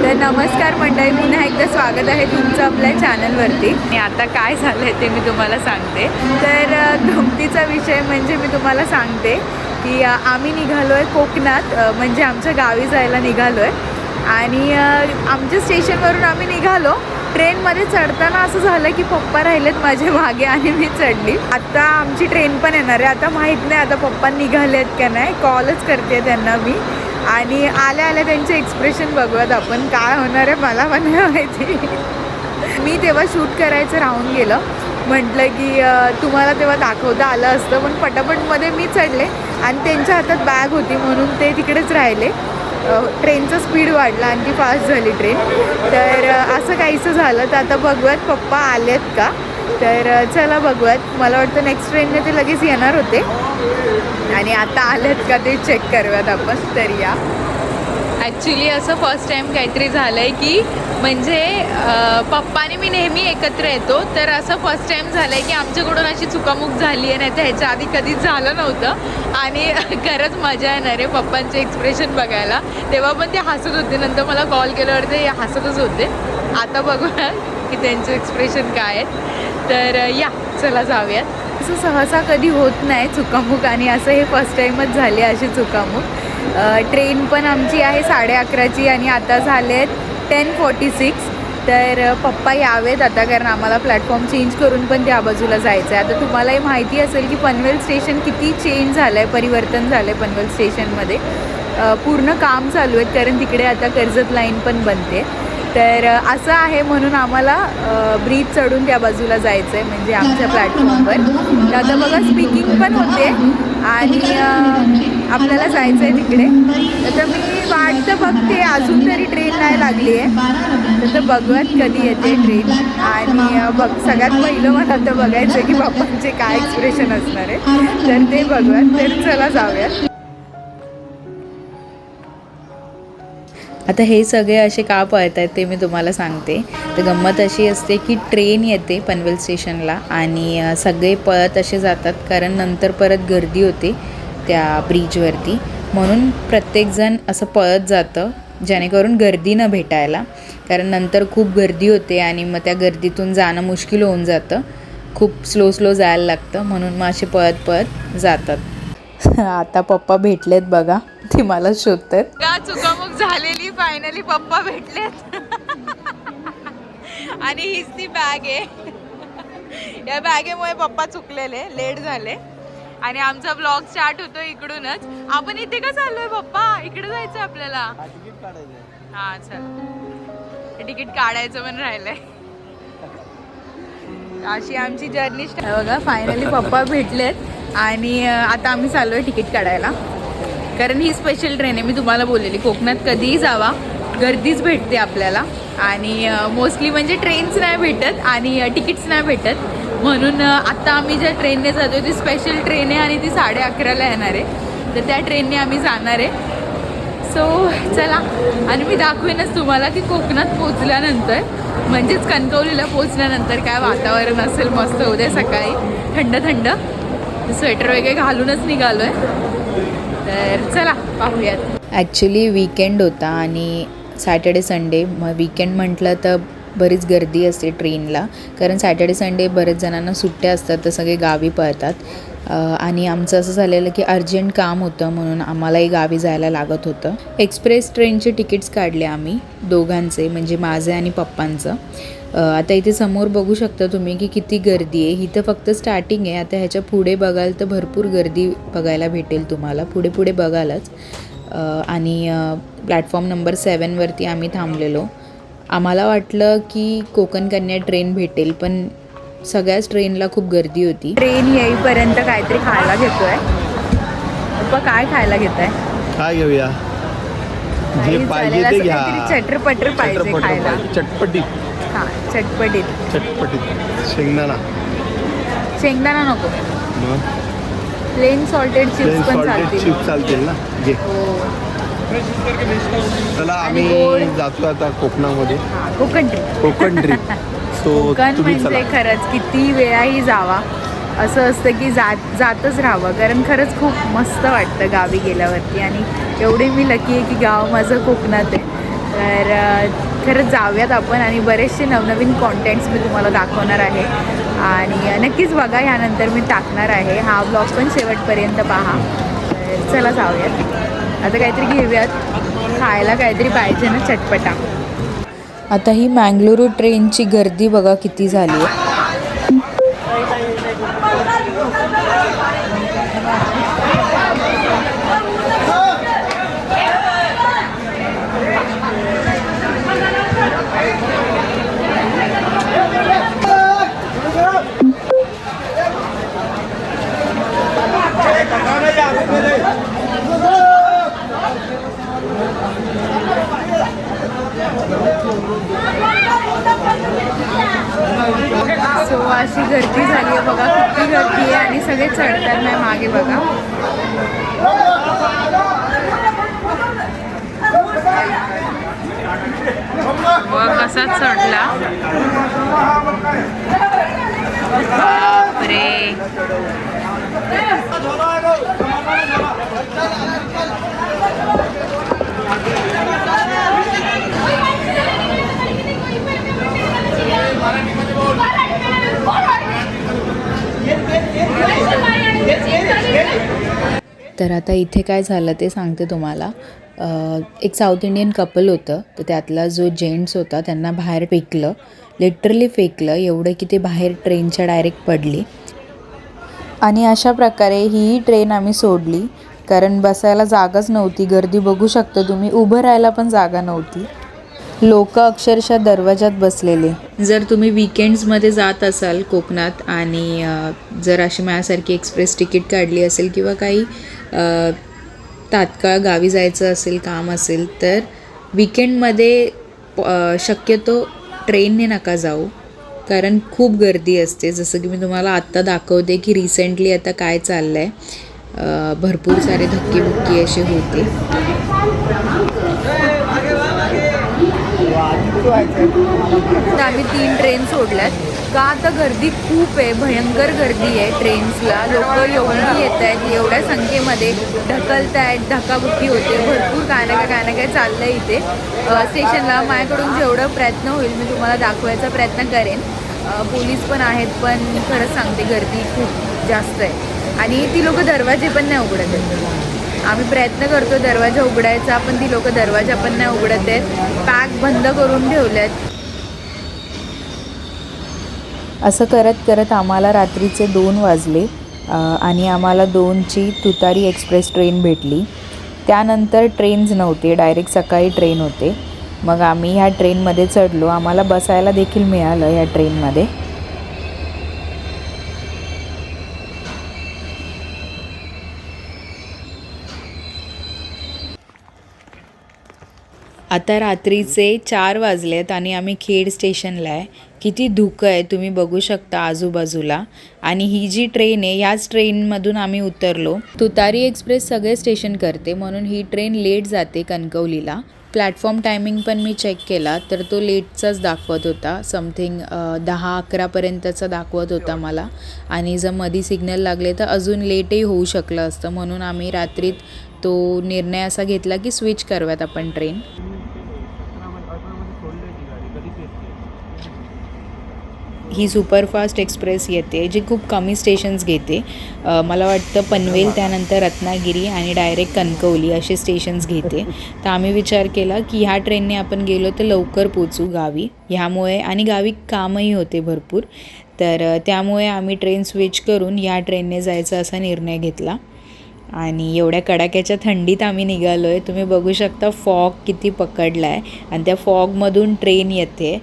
तर नमस्कार मंडळी, पुन्हा एकदा स्वागत आहे तुमचं आपल्या चॅनलवरती. आणि आता काय झालं आहे ते मी तुम्हाला सांगते. तर गमतीचा विषय म्हणजे मी तुम्हाला सांगते की आम्ही निघालो आहे कोकणात, म्हणजे आमच्या गावी जायला निघालो आहे. आणि आमच्या स्टेशनवरून आम्ही निघालो. ट्रेनमध्ये चढताना असं झालं की पप्पा राहिलेत माझ्या मागे आणि मी चढली. आता आमची ट्रेन पण येणार आहे. आता माहीत नाही आता पप्पा निघालेत का नाही, कॉलच करते त्यांना मी. आणि आल्या आल्या त्यांचे एक्सप्रेशन बघूयात आपण, काय होणार आहे मला पण नाही माहिती. मी तेव्हा शूट करायचं राहून गेलं. म्हटलं की तुम्हाला तेव्हा दाखवता आलं असतं, पण पटापटमध्ये मी चढले आणि त्यांच्या हातात बॅग होती म्हणून ते तिकडेच राहिले. ट्रेनचा स्पीड वाढला, आणखी फास्ट झाली ट्रेन. तर असं काहीसं झालं. तर आता बघूयात पप्पा आलेत का. तर चला बघूयात. मला वाटतं नेक्स्ट ट्रेनने ते लगेच येणार होते आणि आता आलेत का ते चेक करूयात आपण. तर या ॲक्च्युली असं फर्स्ट टाईम काहीतरी झालं आहे की म्हणजे पप्पाने मी नेहमी एकत्र येतो, तर असं फर्स्ट टाईम झालं आहे की आमच्याकडून अशी चुकामुक झाली आहे. नाही तर ह्याच्या आधी कधीच झालं नव्हतं आणि खरंच मजा येणार आहे पप्पांचे एक्सप्रेशन बघायला. तेव्हा पण ते हसत होते, नंतर मला कॉल केल्यावर ते हसतच होते. आता बघूया की त्यांचे एक्सप्रेशन काय आहेत. तर या चला जाऊयात. असं सहसा कधी होत नाही चुकामुक, आणि असं हे फर्स्ट टाईमच झाली अशी चुकामुक. ट्रेन पण आमची आहे 11:30ची आणि आता झाले आहेत 10:46. तर पप्पा यावेत आता, कारण आम्हाला प्लॅटफॉर्म चेंज करून पण त्या बाजूला जायचं आहे. आता तुम्हालाही माहिती असेल की पनवेल स्टेशन किती चेंज झालं आहे, परिवर्तन झालं आहे पनवेल स्टेशनमध्ये. पूर्ण काम चालू आहेत, कारण तिकडे आता कर्जत लाईन पण बनते. तर असं आहे, म्हणून आम्हाला ब्रिज चढून त्या बाजूला जायचं आहे, म्हणजे आमच्या प्लॅटफॉर्मवर. तर आता बघा स्पीकिंग पण होते आणि आपल्याला जायचं आहे तिकडे. तर मी वाटतं बघते, अजून तरी ट्रेन नाही लागली आहे. तर बघूयात कधी येते ट्रेन. आणि सगळ्यात पहिलं मला तर बघायचं आहे की बाप्पांचे काय एक्सप्रेशन असणार आहे, तर ते बघूयात. तर चला जाऊयात. आता हे सगळे असे का पळत आहेत ते मी तुम्हाला सांगते. तर गंमत अशी असते की ट्रेन येते पनवेल स्टेशनला आणि सगळे पळत असे जातात, कारण नंतर परत गर्दी होते त्या ब्रिजवरती. म्हणून प्रत्येकजण असं पळत जातं जेणेकरून गर्दी न भेटायला, कारण नंतर खूप गर्दी होते आणि मग त्या गर्दीतून जाणं मुश्किल होऊन जातं. खूप स्लो जायला लागतं, म्हणून मग असे पळत पळत जातात. आता पप्पा भेटलेत बघा, ते मला शोधतात. का चुकामुक झालेली फायनली पप्पा भेटलेत. आणि हीच ती बॅग आहे. या बॅगेमुळे पप्पा चुकलेले, लेट झाले. आणि आमचा ब्लॉग स्टार्ट होतो इकडूनच. आपण इथे का चाललोय पप्पा? इकडे जायचं आपल्याला. हा चल, तिकीट काढायचं पण राहिलंय. अशी आमची जर्नी बघा. फायनली पप्पा भेटलेत आणि आता आम्ही चाललोय तिकीट काढायला, कारण ही स्पेशल ट्रेन आहे. मी तुम्हाला बोललेली कोकणात कधीही जावा गर्दीच भेटते आपल्याला. आणि मोस्टली म्हणजे ट्रेन्स नाही भेटत आणि तिकीट्स नाही भेटत. म्हणून आत्ता आम्ही ज्या ट्रेनने जातो ती स्पेशल ट्रेन आहे आणि ती 11:30ला येणार आहे. तर त्या ट्रेनने आम्ही जाणार आहे. सो चला, आणि मी दाखवेनच तुम्हाला की कोकणात पोचल्यानंतर, म्हणजेच कणकवलीला पोचल्यानंतर काय वातावरण असेल मस्त. उद्या सकाळी थंड थंड स्वेटर वगैरे घालूनच निघालो आहे. तर चला पाहूयात. ॲक्च्युली वीकेंड होता आणि सॅटर्डे संडे, मग वीकेंड म्हटलं तर बरीच गर्दी असते ट्रेनला, कारण सॅटर्डे संडे बरेच जणांना सुट्ट्या असतात, तर सगळे गावी पळतात. आणि आमचं असं झालेलं की अर्जंट काम होतं, म्हणून आम्हालाही गावी जायला लागत होतं. एक्सप्रेस ट्रेनचे तिकीट्स काढले आम्ही दोघांचे, म्हणजे माझे आणि पप्पांचं. आता इथे समोर बघू शकता तुम्ही की किती गर्दी आहे. इथं फक्त स्टार्टिंग आहे. आता ह्याच्या पुढे बघाल तर भरपूर गर्दी बघायला भेटेल तुम्हाला, पुढे पुढे बघालच. आणि प्लॅटफॉर्म नंबर 7वरती आम्ही थांबलेलो. आम्हाला वाटलं की कोकण कन्या ट्रेन भेटेल, पण सगळ्याच ट्रेनला खूप गर्दी होती. ट्रेन येईपर्यंत काहीतरी खायला घेतोय. पप्पा काय खायला घेताय? काय घेऊया? जे पाहिजे ते घ्या. चटरपटर पाहिजे खायला. चटपटीत. हां, चटपटीत. शेंगदाणा नको. प्लेन सॉल्टेड चिप्स पण चालतील ना. घे. चला आम्ही जातो आता कोकणामध्ये. कोकण ट्रिप. कोकण म्हणजे खरंच किती वेळाही जावा असं असतं की जातच राहावं, कारण खरंच खूप मस्त वाटतं गावी गेल्यावरती. आणि एवढी मी लकी आहे की गाव माझं कोकणात आहे. तर खरंच जाऊयात आपण आणि बरेचसे नवनवीन कॉन्टेंट्स मी तुम्हाला दाखवणार आहे आणि नक्कीच बघा, ह्यानंतर मी टाकणार आहे. हा ब्लॉग पण शेवटपर्यंत पहा. तर चला जाऊयात. आता काहीतरी घेऊयात, खायला काहीतरी पाहिजे ना चटपटा. आता ही मँगळुरू ट्रेनची गर्दी बघा किती झाली आहे. सो अशी गर्दी झाली आहे बघा, किती गर्दी आहे आणि सगळे चढतात नाही मागे बघा. कसा चढला बापरे. तर आता इथे काय झालं ते सांगते तुम्हाला. एक साऊथ इंडियन कपल होतं, तर त्यातला जो जेंट्स होता त्यांना बाहेर फेकलं, लिटरली फेकलं एवढं की ते बाहेर ट्रेनच्या डायरेक्ट पडली. आणि अशा प्रकारे ही ट्रेन आम्ही सोडली, कारण बसायला जागाच नव्हती. गर्दी बघू शकता तुम्ही, उभं राहायला पण जागा नव्हती. लोक अक्षरशः दरवाजात बसलेले. जर तुम्ही विकेंड्समध्ये जात असाल कोकणात आणि जर अशी माझ्यासारखी एक्सप्रेस तिकीट काढली असेल किंवा काही तात्काळ गावी जायचं असेल, काम असेल, तर विकेंडमध्ये शक्यतो ट्रेनने नका जाऊ, कारण खूप गर्दी असते. जसं की मी तुम्हाला आत्ता दाखवते की रिसेंटली आता काय चाललं आहे, भरपूर सारे धक्केबुक्की असे होते. आम्ही 3 ट्रेन सोडल्यात का आता गर्दी खूप आहे, भयंकर गर्दी आहे ट्रेन्सला. लोक एवढी येत आहेत, एवढ्या संख्येमध्ये ढकलत आहेत, धक्काबुक्की होते, भरपूर काय ना काय चाललं आहे इथे स्टेशनला. माझ्याकडून जेवढं प्रयत्न होईल मी तुम्हाला दाखवायचा प्रयत्न करेन. पोलीस पण आहेत, पण खरंच सांगते गर्दी खूप जास्त आहे आणि ती लोक दरवाजे पण नाही उघडत आहेत. आम्ही प्रयत्न करतो दरवाजा उघडायचा, पण ती लोक दरवाजा पण नाही उघडत आहेत, पॅक बंद करून ठेवलेत. असं करत करत आम्हाला रात्रीचे 2 वाजले आणि आम्हाला 2ची तुतारी एक्सप्रेस ट्रेन भेटली. त्यानंतर ट्रेन्स नव्हते, डायरेक्ट सकाळी ट्रेन होते. मग आम्ही ह्या ट्रेनमध्ये चढलो. आम्हाला बसायला देखील मिळालं ह्या ट्रेनमध्ये. आता रात्रीचे 4 वाजलेत आणि आम्ही खेड स्टेशनला आहे. किती धुकं आहे तुम्ही बघू शकता आजूबाजूला. आणि ही जी ट्रेन आहे, ह्याच ट्रेनमधून आम्ही उतरलो. तुतारी एक्सप्रेस सगळे स्टेशन करते, म्हणून ही ट्रेन लेट जाते कणकवलीला. प्लॅटफॉर्म टायमिंग पण मी चेक केला तर तो लेटचाच दाखवत होता. समथिंग 10-11पर्यंतचा दाखवत होता मला. आणि जर मधी सिग्नल लागले तर अजून लेटही होऊ शकलं असतं, म्हणून आम्ही रात्रीत तो निर्णय असा घेतला की स्विच करूयात आपण ट्रेन. ही सुपरफास्ट एक्सप्रेस येते जी खूप कमी स्टेशन्स घेते. मला वाटतं पनवेल, त्यानंतर रत्नागिरी आणि डायरेक्ट कणकवली असे स्टेशन्स घेते. तर आम्ही विचार केला की ह्या ट्रेनने आपण गेलो तर लवकर पोचू गावी. ह्यामुळे आणि गावी कामही होते भरपूर, तर त्यामुळे आम्ही ट्रेन स्विच करून ह्या ट्रेनने जायचा असा निर्णय घेतला. आणि एवढ्या कडाक्याच्या थंडीत आम्ही निघालो आहे. तुम्ही बघू शकता फॉग किती पकडला आहे आणि त्या फॉगमधून ट्रेन येते.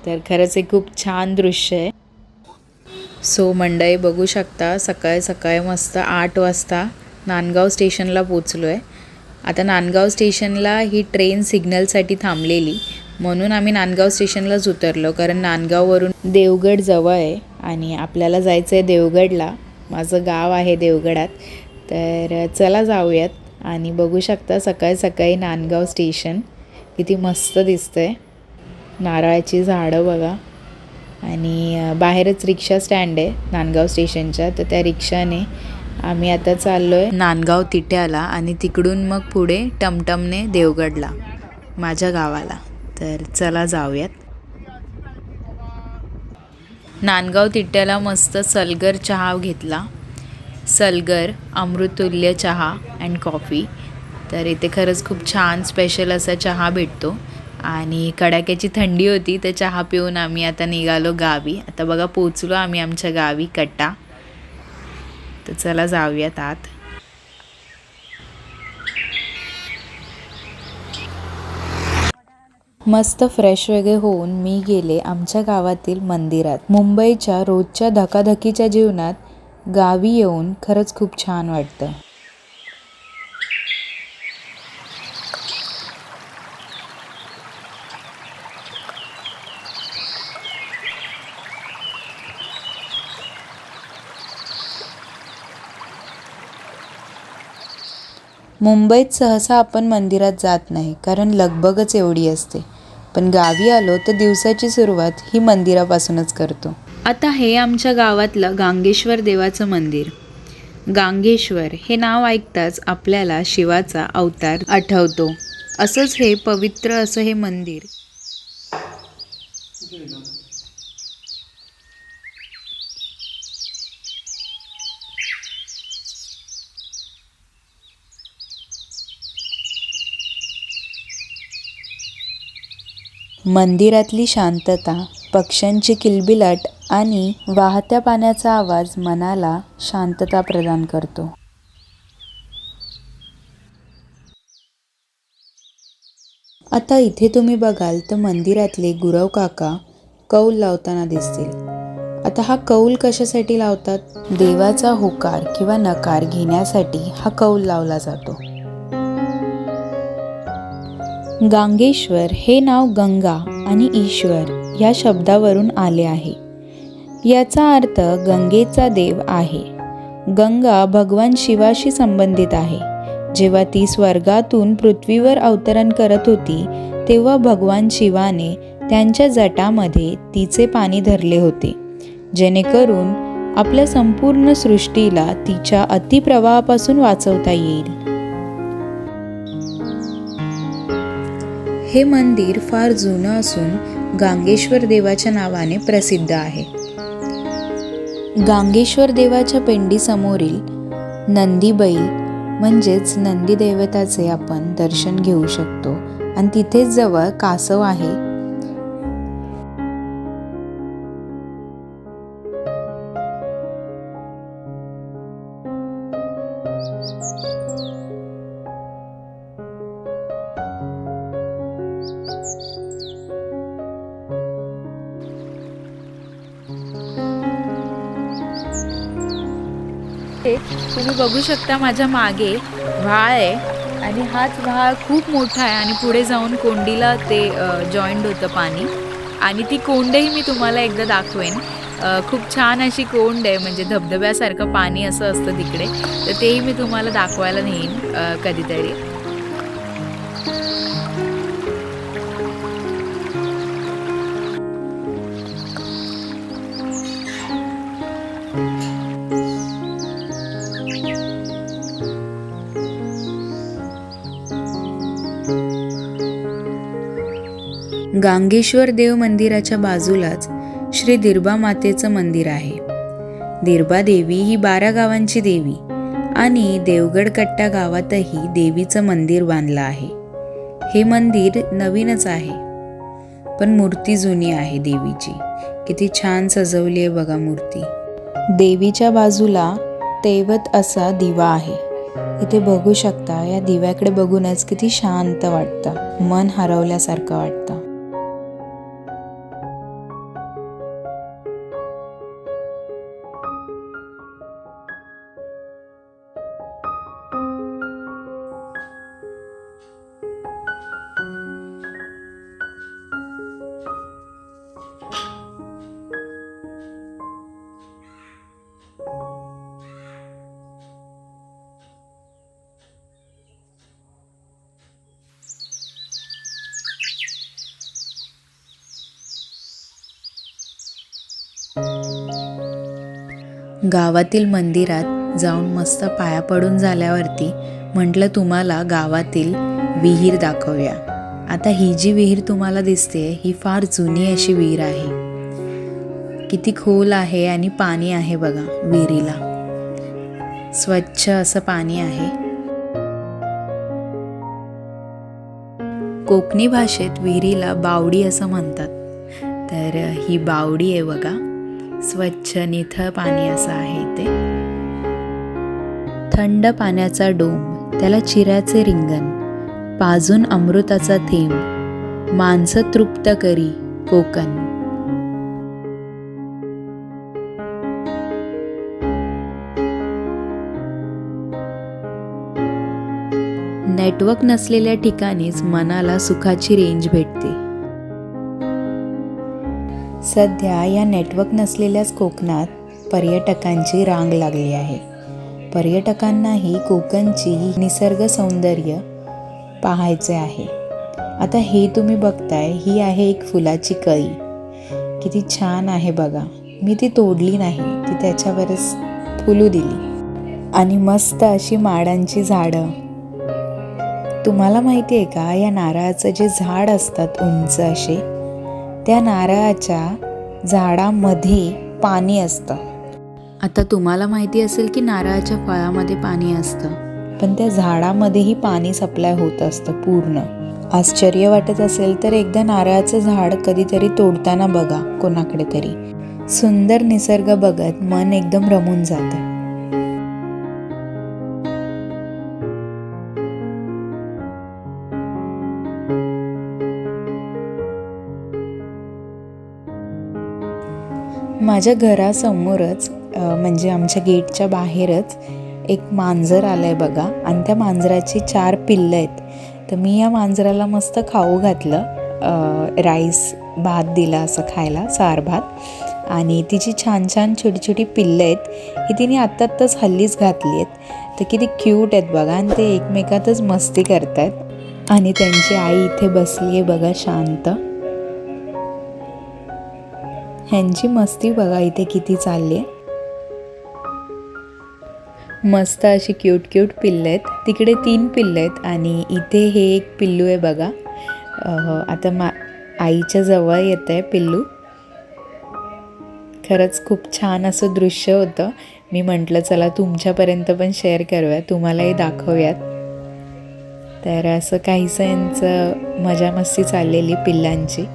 तर खरंच एक खूप छान दृश्य आहे. सो मंडळी बघू शकता, सकाळी सकाळी मस्त 8 वाजता नांदगाव स्टेशनला पोचलो आहे. आता नांदगाव स्टेशनला ही ट्रेन सिग्नलसाठी थांबलेली, म्हणून आम्ही नांदगाव स्टेशनलाच उतरलो, कारण नांदगाववरून देवगड जवळ आहे आणि आपल्याला जायचं आहे देवगडला. माझं गाव आहे देवगडात. तर चला जाऊयात. आणि बघू शकता सकाळी सकाळी नांदगाव स्टेशन किती मस्त दिसतं आहे. नारळाची झाडं बघा आणि बाहेरच रिक्षा स्टँड आहे नांदगाव स्टेशनच्या. तर त्या रिक्षाने आम्ही आता चाललो आहे नांदगाव तिट्याला आणि तिकडून मग पुढे टमटमने देवगडला. माझ्या गावाला. तर चला जाऊयात. नांदगाव तिट्याला मस्त सलगर चहा घेतला. सलगर अमृतुल्य चहा अँड कॉफी. तर इथे खरंच खूप छान स्पेशल असा चहा भेटतो आणि कडाक्याची थंडी होती. तर चहा पिऊन आम्ही आता निघालो गावी. आता बघा पोचलो आम्ही आमच्या गावी कट्टा. तर चला जाऊयात आत. मस्त फ्रेश वगैरे होऊन मी गेले आमच्या गावातील मंदिरात. मुंबईच्या रोजच्या धकाधकीच्या जीवनात गावी येऊन खरंच खूप छान वाटतं. मुंबईत सहसा आपण मंदिरात जात नाही कारण लगबगच एवढी असते. पण गावी आलो तर दिवसाची सुरुवात ही मंदिरापासूनच करतो. आता हे आमच्या गावातलं गांगेश्वर देवाचं मंदिर. गांगेश्वर हे नाव ऐकताच आपल्याला शिवाचा अवतार आठवतो. असंच हे पवित्र असं हे मंदिर. मंदिरातली शांतता, पक्ष्यांची किलबिलाट आणि वाहत्या पाण्याचा आवाज मनाला शांतता प्रदान करतो. आता इथे तुम्ही बघाल तर मंदिरातले गुरव काका कौल लावताना दिसतील. आता हा कौल कशासाठी लावतात? देवाचा होकार किंवा नकार घेण्यासाठी हा कौल लावला जातो. गांगेश्वर हे नाव गंगा आणि ईश्वर या शब्दावरून आले आहे. याचा अर्थ गंगेचा देव आहे. गंगा भगवान शिवाशी संबंधित आहे. जेव्हा ती स्वर्गातून पृथ्वीवर अवतरण करत होती तेव्हा भगवान शिवाने त्यांच्या जटामध्ये तिचे पाणी धरले होते, जेणेकरून आपल्या संपूर्ण सृष्टीला तिच्या अतिप्रवाहापासून वाचवता येईल. हे मंदिर फार जुनं असून गांगेश्वर देवाच्या नावाने प्रसिद्ध आहे. गांगेश्वर देवाच्या पिंडीसमोरील नंदी बैल म्हणजेच नंदी देवताचे आपण दर्शन घेऊ शकतो आणि तिथेच जवळ कासव आहे. तुम्ही बघू शकता माझ्या मागे व्हाळ आहे आणि हाच व्हाळ खूप मोठा आहे आणि पुढे जाऊन कोंडीला ते जॉईंट होतं पाणी आणि ती कोंडही मी तुम्हाला एकदा दाखवेन. खूप छान अशी कोंड आहे, म्हणजे धबधब्यासारखं पाणी असं असतं तिकडे. तर तेही मी तुम्हाला दाखवायला नेईन कधीतरी. गांगेश्वर देव मंदिराच्या बाजूलाच श्री दिरबा मातेचं मंदिर आहे. दिरबा देवी ही 12 गावांची देवी आणि देवगड कट्टा गावातही देवीचं मंदिर बांधलं आहे. हे मंदिर नवीनच आहे पण मूर्ती जुनी आहे देवीची. किती छान सजवली आहे बघा मूर्ती. देवीच्या बाजूला तेवत असा दिवा आहे. इथे बघू शकता, या दिव्याकडे बघूनच किती शांत वाटतं, मन हरवल्यासारखं वाटतं. गावातील मंदिरात जाऊन मस्त पाया पडून झाल्यावरती म्हटलं तुम्हाला गावातील विहीर दाखवूया आता ही जी विहीर तुम्हाला दिसते ही फार जुनी अशी विहीर आहे. किती खोल आहे आणि पाणी आहे बघा विहिरीला. स्वच्छ असं पाणी आहे. कोकणी भाषेत विहिरीला बावडी असं म्हणतात. तर ही बावडी आहे बघा. स्वच्छ निथळ पाणी असं आहे ते. थंड पाण्याचा डोंब, त्याला चिऱ्याचे रिंगण, पाजून अमृताचा थेंब, माणसं तृप्त करी कोकण. नेटवर्क नसलेल्या ठिकाणीच मनाला सुखाची रेंज भेटते. सध्या या नेटवर्क नसलेल्याच कोकणात पर्यटकांची रांग लागली आहे. पर्यटकांनाही कोकणची निसर्ग सौंदर्य पाहायचे आहे. आता हे तुम्ही बघताय ही आहे एक फुलाची कळी. किती छान आहे बघा. मी ती तोडली नाही, ती त्याच्यावरच फुलू दिली. आणि मस्त अशी माडांची झाडं. तुम्हाला माहिती आहे का, या नारळाचं जे झाड असतात उंच असे, त्या नारळाच्या झाडामध्ये पाणी असतं. आता तुम्हाला माहिती असेल की नारळाच्या फळामध्ये पाणी असतं, पण त्या झाडामध्येही पाणी सप्लाय होत असतं पूर्ण. आश्चर्य वाटत असेल तर एकदा नारळाचं झाड कधीतरी तोडताना बघा कोणाकडे तरी. सुंदर निसर्ग बघत मन एकदम रमून जातं. माझ्या घरासमोरच म्हणजे आमच्या गेटच्या बाहेरच एक मांजर आलं आहे बघा. आणि त्या मांजराची 4 पिल्लं आहेत. तर मी या मांजराला मस्त खाऊ घातलं. राईस भात दिला असं खायला, सार भात. आणि तिची छान छान छोटी छोटी पिल्लं आहेत. ही तिने आत्ताच हल्लीच घातली आहेत. तर किती क्यूट आहेत बघा. आणि ते एकमेकातच मस्ती करत आहेत. आणि त्यांची आई इथे बसली आहे बघा शांत. ह्यांची मस्ती बघा इथे किती चालली आहे. मस्त अशी क्यूट क्यूट पिल्लं आहेत. तिकडे 3 पिल्लं आहेत आणि इथे हे एक पिल्लू आहे बघा. आता आईच्या जवळ येत आहे पिल्लू. खरंच खूप छान असं दृश्य होतं. मी म्हटलं चला तुमच्यापर्यंत पण शेअर करूया, तुम्हालाही दाखवूयात. तर असं काहीसं यांचं मजा मस्ती चाललेली पिल्लांची.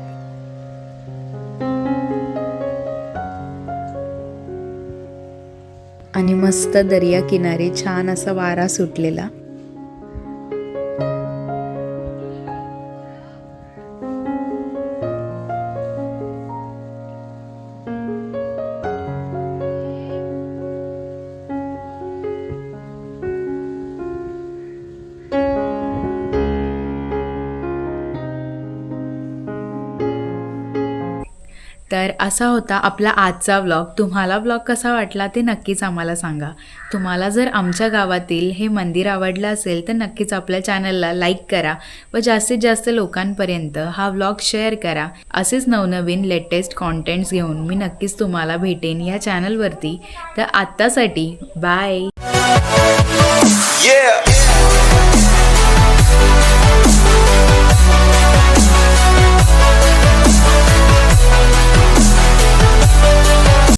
आणि मस्त दर्या किनारी छान असा वारा सुटलेला. तर असा होता आपला आजचा व्लॉग. तुम्हाला व्लॉग कसा वाटला ते नक्कीच आम्हाला सांगा. तुम्हाला जर आमच्या गावातील हे मंदिर आवडलं असेल तर नक्कीच आपल्या चॅनलला लाईक करा व जास्तीत जास्त लोकांपर्यंत हा व्लॉग शेअर करा. असेच नवनवीन लेटेस्ट कॉन्टेंट्स घेऊन मी नक्कीच तुम्हाला भेटेन या चॅनलवरती. तर आत्तासाठी बाय.